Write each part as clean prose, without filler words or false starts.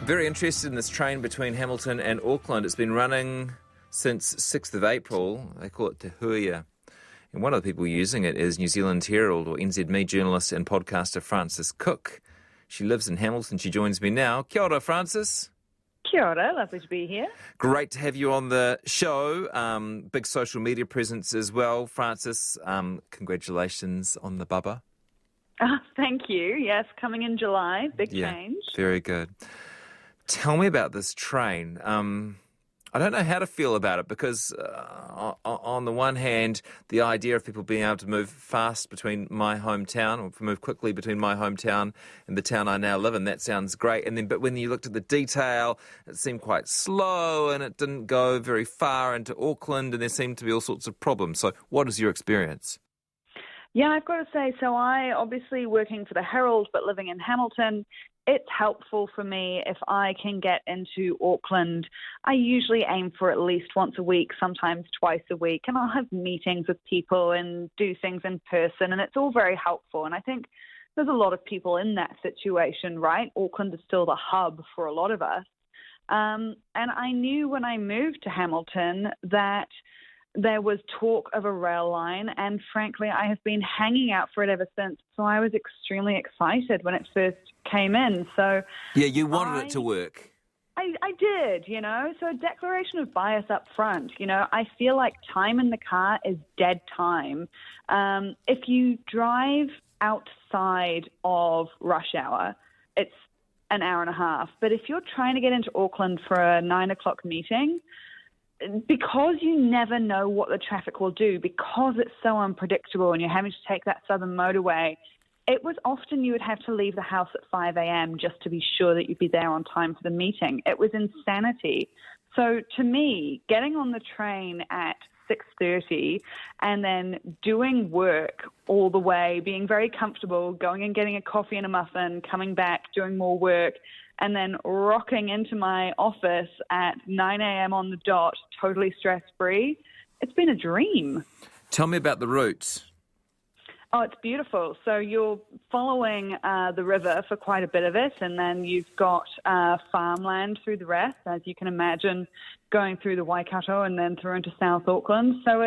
Very interested in this train between Hamilton and Auckland. It's been running since 6th of April. They call it Te Huia. And one of the people using it is New Zealand Herald or NZME journalist and podcaster Frances Cook. She lives in Hamilton. She joins me now. Kia ora, Frances. Kia ora, lovely to be here. Great to have you on the show. Big social media presence as well. Frances, congratulations on the bubba. Thank you. Yes, coming in July. Big change. Very good. Tell me about this train. I don't know how to feel about it because on the one hand, the idea of people being able to move fast between my hometown or move quickly between my hometown and the town I now live in, that sounds great. But when you looked at the detail, it seemed quite slow and it didn't go very far into Auckland and there seemed to be all sorts of problems. So what is your experience? Yeah, I've got to say, so I obviously working for the Herald but living in Hamilton, it's helpful for me if I can get into Auckland. I usually aim for at least once a week, sometimes twice a week, and I'll have meetings with people and do things in person, and it's all very helpful. And I think there's a lot of people in that situation, right? Auckland is still the hub for a lot of us. And I knew when I moved to Hamilton that there was talk of a rail line, and frankly, I have been hanging out for it ever since. So I was extremely excited when it first came in. So yeah, you wanted it to work. I did, So a declaration of bias up front, I feel like time in the car is dead time. If you drive outside of rush hour, it's an hour and a half. But if you're trying to get into Auckland for a 9 o'clock meeting, because you never know what the traffic will do, because it's so unpredictable and you're having to take that southern motorway, it was often you would have to leave the house at 5 a.m. just to be sure that you'd be there on time for the meeting. It was insanity. So to me, getting on the train at 6:30 and then doing work all the way, being very comfortable, going and getting a coffee and a muffin, coming back, doing more work, and then rocking into my office at 9 a.m. on the dot, totally stress-free. It's been a dream. Tell me about the route. Oh, it's beautiful. So you're following the river for quite a bit of it, and then you've got farmland through the rest, as you can imagine, going through the Waikato and then through into South Auckland. So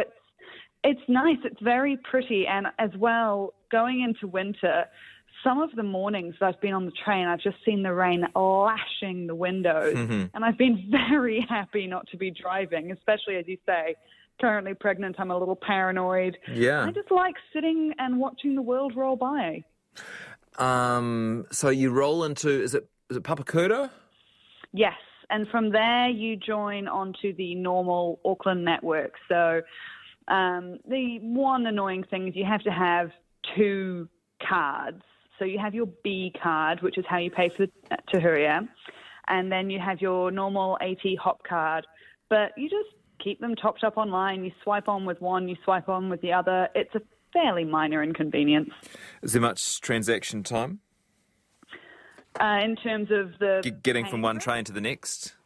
it's nice. It's very pretty. And as well, going into winter, some of the mornings that I've been on the train, I've just seen the rain lashing the windows. Mm-hmm. And I've been very happy not to be driving, especially, as you say, currently pregnant. I'm a little paranoid. Yeah. I just like sitting and watching the world roll by. So you roll into, is it Papakura? Yes. And from there, you join onto the normal Auckland network. So the one annoying thing is you have to have 2 cards. So you have your B card, which is how you pay for the Te Huia, and then you have your normal AT hop card. But you just keep them topped up online. You swipe on with one, you swipe on with the other. It's a fairly minor inconvenience. Is there much transaction time? In terms of the getting from one train to the next?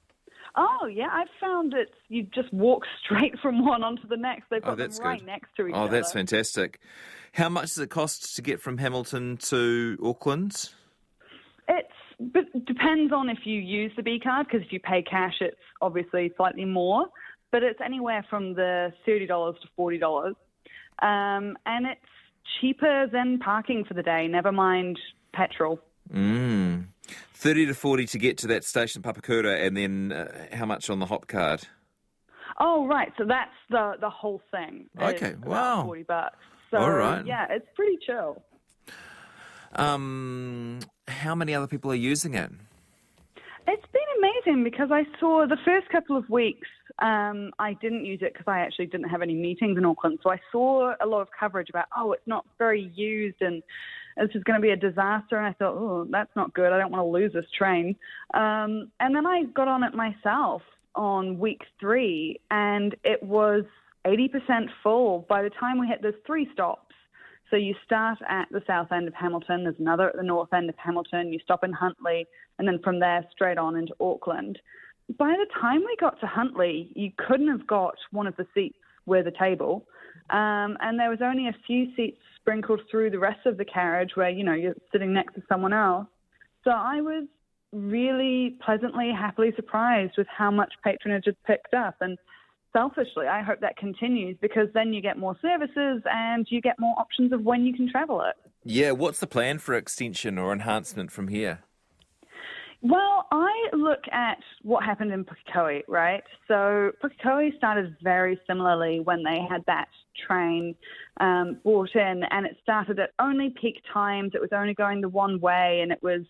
Oh, yeah, I've found that you just walk straight from one onto the next. They put them right next to each other. Oh, that's fantastic. How much does it cost to get from Hamilton to Auckland? It depends on if you use the B card, because if you pay cash, it's obviously slightly more. But it's anywhere from the $30 to $40. And it's cheaper than parking for the day, never mind petrol. 30 to 40 to get to that station, Papakura, and then how much on the hop card? Oh, right. So that's the whole thing. Okay, wow. $40. So, all right. Yeah, it's pretty chill. How many other people are using it? It's been amazing because I saw the first couple of weeks, I didn't use it because I actually didn't have any meetings in Auckland. So I saw a lot of coverage about, it's not very used and this is going to be a disaster. And I thought, oh, that's not good. I don't want to lose this train. And then I got on it myself on week 3 and it was 80% full. By the time we hit, there's 3 stops. So you start at the south end of Hamilton, there's another at the north end of Hamilton, you stop in Huntly, and then from there straight on into Auckland. By the time we got to Huntly, you couldn't have got one of the seats with a table, and there was only a few seats sprinkled through the rest of the carriage where, you're sitting next to someone else. So I was really pleasantly, happily surprised with how much patronage it's picked up. And selfishly, I hope that continues, because then you get more services and you get more options of when you can travel it. Yeah, what's the plan for extension or enhancement from here? Well, I look at what happened in Puhinui, right? So Puhinui started very similarly when they had that train brought in, and it started at only peak times. It was only going the one way, and it was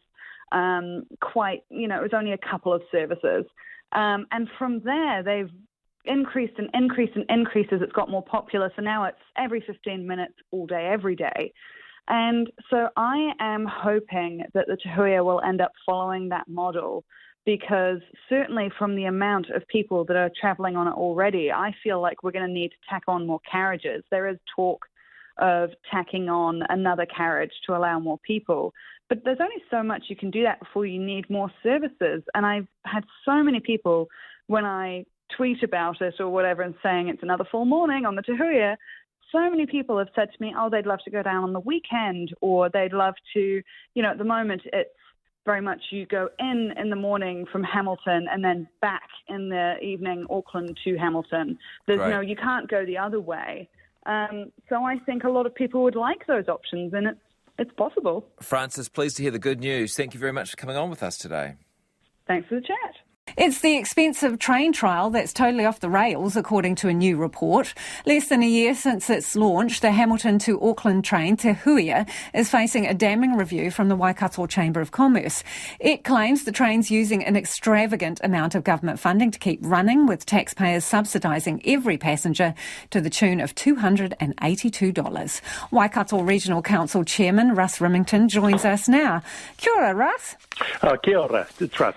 it was only a couple of services. And from there, they've increased and increased and increased as it's got more popular. So now it's every 15 minutes, all day, every day. And so I am hoping that the Te Huia will end up following that model, because certainly from the amount of people that are travelling on it already, I feel like we're going to need to tack on more carriages. There is talk of tacking on another carriage to allow more people. But there's only so much you can do that before you need more services. And I've had so many people, when I tweet about it or whatever and saying it's another full morning on the Te Huia, so many people have said to me, oh, they'd love to go down on the weekend, or they'd love to, at the moment it's very much you go in the morning from Hamilton and then back in the evening, Auckland to Hamilton. There's you can't go the other way. So I think a lot of people would like those options, and it's possible. Frances, pleased to hear the good news. Thank you very much for coming on with us today. Thanks for the chat. It's the expensive train trial that's totally off the rails, according to a new report. Less than a year since its launch, the Hamilton to Auckland train, Te Huia, is facing a damning review from the Waikato Chamber of Commerce. It claims the train's using an extravagant amount of government funding to keep running, with taxpayers subsidising every passenger to the tune of $282. Waikato Regional Council Chairman Russ Rimington joins us now. Kia ora, Russ. Kia ora, it's Russ.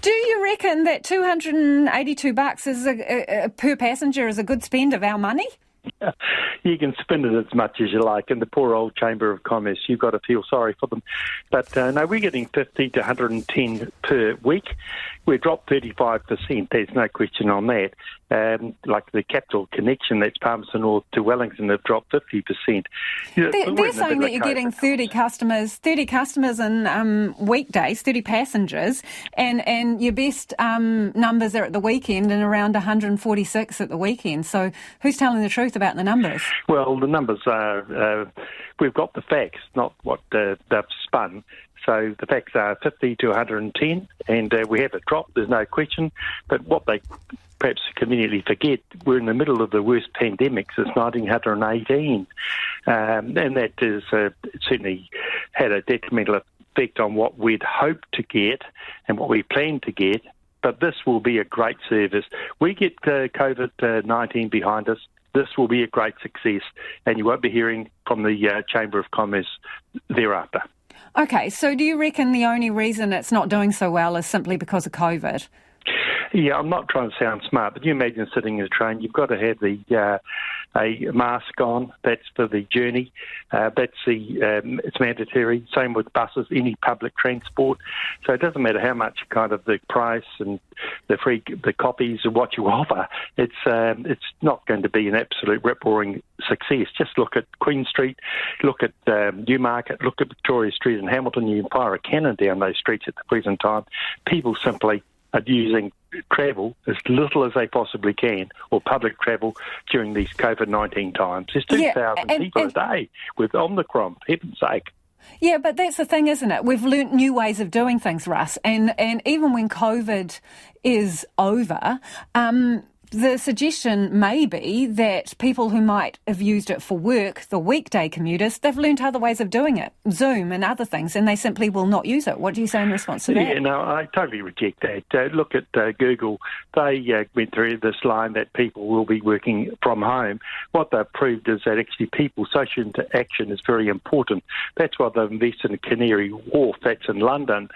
Do you reckon that $282 is per passenger is a good spend of our money? You can spend it as much as you like, and the poor old Chamber of Commerce, you've got to feel sorry for them. But no, we're getting 50 to 110 per week. We're dropped 35%, there's no question on that. Like the capital connection, that's Palmerston North to Wellington, have dropped 50%. They're saying that you're getting 30 customers in weekdays, 30 passengers, and your best numbers are at the weekend and around 146 at the weekend. So who's telling the truth about the numbers? Well, the numbers are, we've got the facts, not what they've spun. So the facts are 50 to 110, and we have it dropped, there's no question. But what they perhaps conveniently forget, we're in the middle of the worst pandemic since 1918. And that is certainly had a detrimental effect on what we'd hoped to get and what we planned to get. But this will be a great service. We get COVID-19 behind us. This will be a great success, and you won't be hearing from the Chamber of Commerce thereafter. Okay, so do you reckon the only reason it's not doing so well is simply because of COVID? Yeah, I'm not trying to sound smart, but you imagine sitting in a train, you've got to have a mask on. That's for the journey. It's mandatory. Same with buses, any public transport. So it doesn't matter how much kind of the price and the copies of what you offer. It's not going to be an absolute rip-roaring success. Just look at Queen Street, look at Newmarket, look at Victoria Street in Hamilton. You can fire a cannon down those streets at the present time. People simply are using travel as little as they possibly can, or public travel during these COVID-19 times. There's 2,000 people a day with Omicron, for heaven's sake. Yeah, but that's the thing, isn't it? We've learnt new ways of doing things, Russ, and even when COVID is over, the suggestion may be that people who might have used it for work, the weekday commuters, they've learnt other ways of doing it, Zoom and other things, and they simply will not use it. What do you say in response to that? Yeah, no, I totally reject that. Look at Google. They went through this line that people will be working from home. What they've proved is that actually people's social interaction is very important. That's why they've invested in Canary Wharf, that's in London,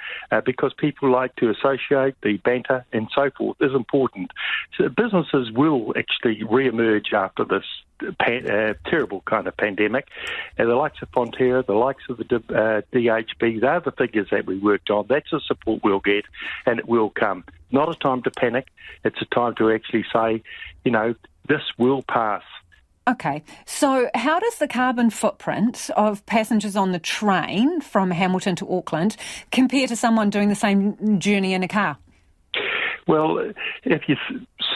because people like to associate, the banter and so forth is important. So businesses will actually re-emerge after this terrible kind of pandemic. And the likes of Fonterra, the likes of the DHB, they're the figures that we worked on. That's the support we'll get, and it will come. Not a time to panic. It's a time to actually say, this will pass. Okay, so how does the carbon footprint of passengers on the train from Hamilton to Auckland compare to someone doing the same journey in a car? Well, if you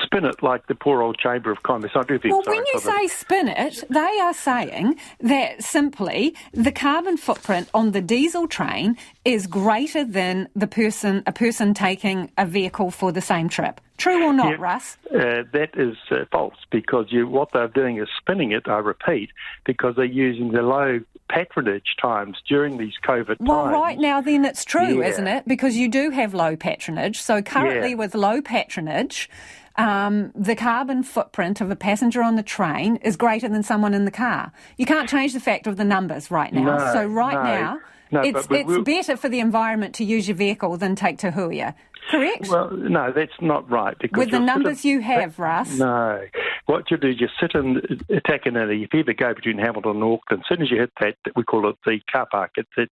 spin it like the poor old Chamber of Commerce, I do feel Well, sorry when you for them. say spin it, they are saying that simply the carbon footprint on the diesel train is greater than a person taking a vehicle for the same trip. True or not, Russ? That is false, because what they're doing is spinning it, I repeat, because they're using the low patronage times during these COVID times. Well, right now then it's true, isn't it? Because you do have low patronage. So currently with low patronage, the carbon footprint of a passenger on the train is greater than someone in the car. You can't change the fact of the numbers right now. Now, it's better for the environment to use your vehicle than take Te Huia. Correct? Well, no, that's not right. Because with the numbers you have, Russ? No. What you do is you sit in Takanini. If you ever go between Hamilton and Auckland, as soon as you hit that, we call it the car park, it's at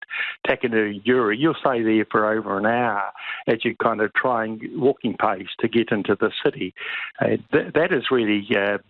Takanini Yuri, you'll stay there for over an hour as you kind of trying walking pace to get into the city. That is really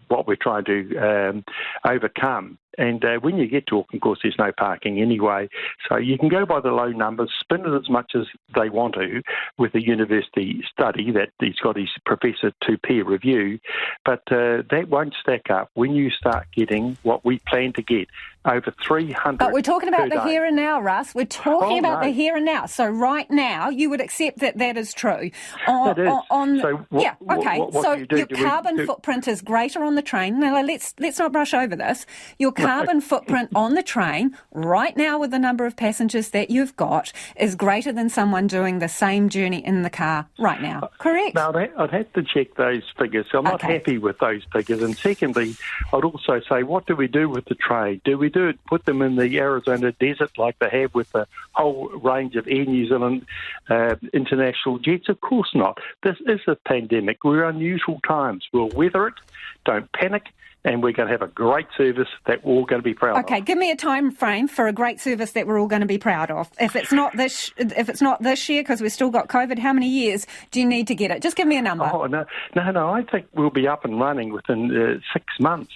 what we're trying to overcome. And when you get to Auckland, of course, there's no parking anyway. So you can go by the low numbers, spin it as much as they want to with the university study that he's got his professor to peer review. But that won't stack up when you start getting what we plan to get, over 300. But we're talking about the here and now, Russ. We're talking about the here and now. So right now, you would accept that that is true. Your carbon footprint is greater on the train. Now, let's not brush over this. Your carbon footprint on the train right now with the number of passengers that you've got is greater than someone doing the same journey in the car right now. Correct? Now, I'd have to check those figures. So I'm not happy with those figures. And secondly, I'd also say, what do we do with the trade? Do we put them in the Arizona desert like they have with the whole range of Air New Zealand international jets? Of course not. This is a pandemic. We're unusual times. We'll weather it. Don't panic. And we're going to have a great service that we're all going to be proud of. Okay, give me a time frame for a great service that we're all going to be proud of. If it's not this year, because we've still got COVID, how many years do you need to get it? Just give me a number. Oh, no. I think we'll be up and running within 6 months.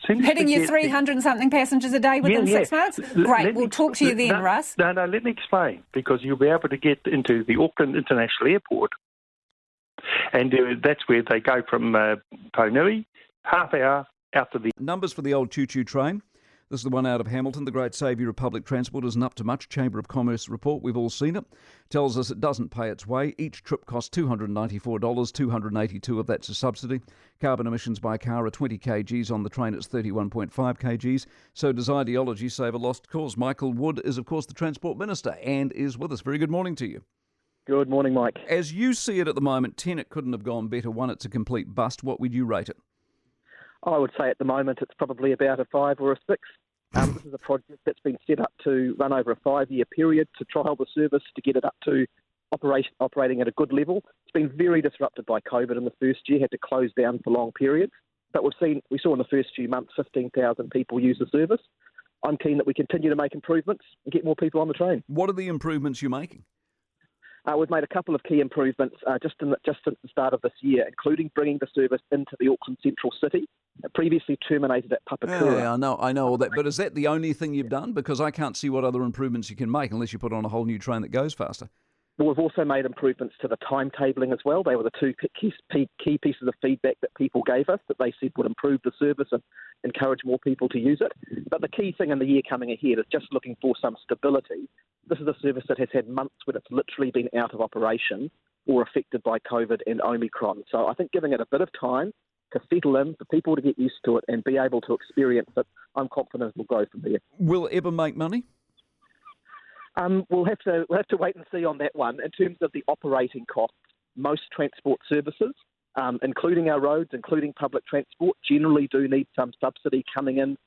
Hitting your 300 and something passengers a day within 6 months? Great, we'll talk to you then, Russ. No, let me explain, because you'll be able to get into the Auckland International Airport, and that's where they go from Puhinui, half hour, after the numbers for the old choo-choo train. This is the one out of Hamilton. The great saviour of public transport isn't up to much. Chamber of Commerce report, we've all seen it, tells us it doesn't pay its way. Each trip costs $294, $282 of that's a subsidy. Carbon emissions by car are 20 kgs. On the train it's 31.5 kgs. So does ideology save a lost cause? Michael Wood is, of course, the Transport Minister and is with us. Very good morning to you. Good morning, Mike. As you see it at the moment, 10, it couldn't have gone better. 1, it's a complete bust. What would you rate it? I would say at the moment it's probably about a 5 or a 6. This is a project that's been set up to run over a 5-year period to trial the service to get it up to operating at a good level. It's been very disrupted by COVID in the first year, had to close down for long periods. But we saw in the first few months 15,000 people use the service. I'm keen that we continue to make improvements and get more people on the train. What are the improvements you're making? We've made a couple of key improvements just since the start of this year, including bringing the service into the Auckland Central City, previously terminated at Papakura. Yeah, I know all that. But is that the only thing you've done? Because I can't see what other improvements you can make unless you put on a whole new train that goes faster. Well, we've also made improvements to the timetabling as well. They were the two key pieces of feedback that people gave us that they said would improve the service and encourage more people to use it. But the key thing in the year coming ahead is just looking for some stability. This is a service that has had months when it's literally been out of operation or affected by COVID and Omicron. So I think giving it a bit of time to settle in, for people to get used to it and be able to experience it, I'm confident it will go from there. Will it ever make money? We'll have to wait and see on that one. In terms of the operating costs, most transport services, including our roads, including public transport, generally do need some subsidy coming in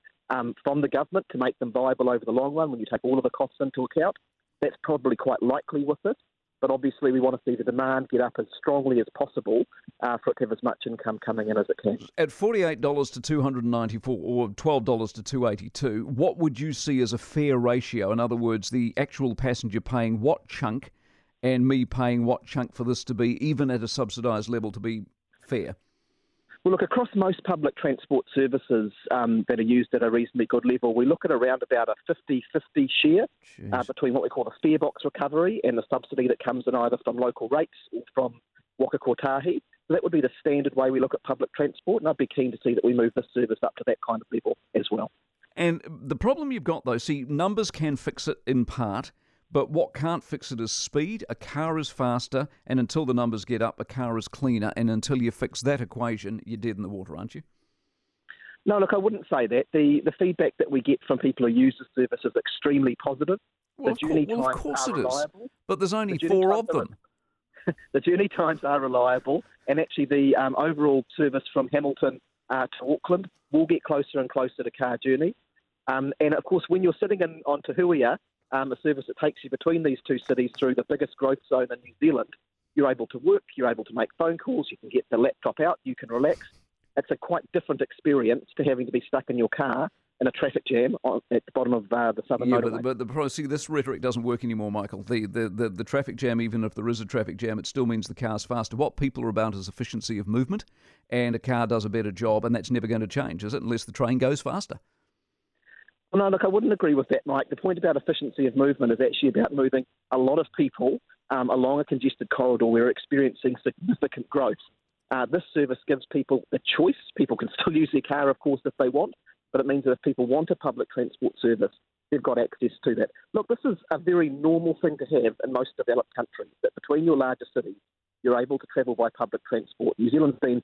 from the government to make them viable over the long run when you take all of the costs into account. That's probably quite likely with this, but obviously we want to see the demand get up as strongly as possible for it to have as much income coming in as it can. At $48 to $294 or $12 to $282, what would you see as a fair ratio? In other words, the actual passenger paying what chunk and me paying what chunk for this to be, even at a subsidised level, to be fair? Well, look, across most public transport services that are used at a reasonably good level, we look at around about a 50-50 share between what we call the fare box recovery and the subsidy that comes in either from local rates or from waka kotahi. So that would be the standard way we look at public transport, and I'd be keen to see that we move this service up to that kind of level as well. And the problem you've got, though, see, numbers can fix it in part, but what can't fix it is speed. A car is faster, and until the numbers get up, a car is cleaner, and until you fix that equation, you're dead in the water, aren't you? No, look, I wouldn't say that. The feedback that we get from people who use the service is extremely positive. Well, of course it is. But there's only 4 of them. The journey times are reliable, and actually the overall service from Hamilton to Auckland will get closer and closer to car journey. And, of course, when you're sitting on Te Huia, a service that takes you between these two cities through the biggest growth zone in New Zealand, you're able to work, you're able to make phone calls, you can get the laptop out, you can relax. It's a quite different experience to having to be stuck in your car in a traffic jam at the bottom of the southern motorway. But the problem, see, this rhetoric doesn't work anymore, Michael. The traffic jam, even if there is a traffic jam, it still means the car's faster. What people are about is efficiency of movement, and a car does a better job, and that's never going to change, is it, unless the train goes faster? Well, no, look, I wouldn't agree with that, Mike. The point about efficiency of movement is actually about moving a lot of people along a congested corridor where we're experiencing significant growth. This service gives people a choice. People can still use their car, of course, if they want, but it means that if people want a public transport service, they've got access to that. Look, this is a very normal thing to have in most developed countries, that between your larger cities, you're able to travel by public transport. New Zealand's been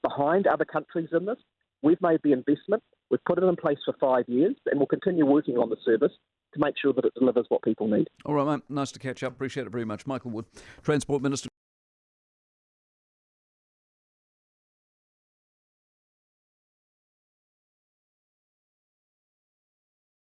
behind other countries in this. We've made the investment. We've put it in place for 5 years, and we'll continue working on the service to make sure that it delivers what people need. All right, mate. Nice to catch up. Appreciate it very much. Michael Wood, Transport Minister.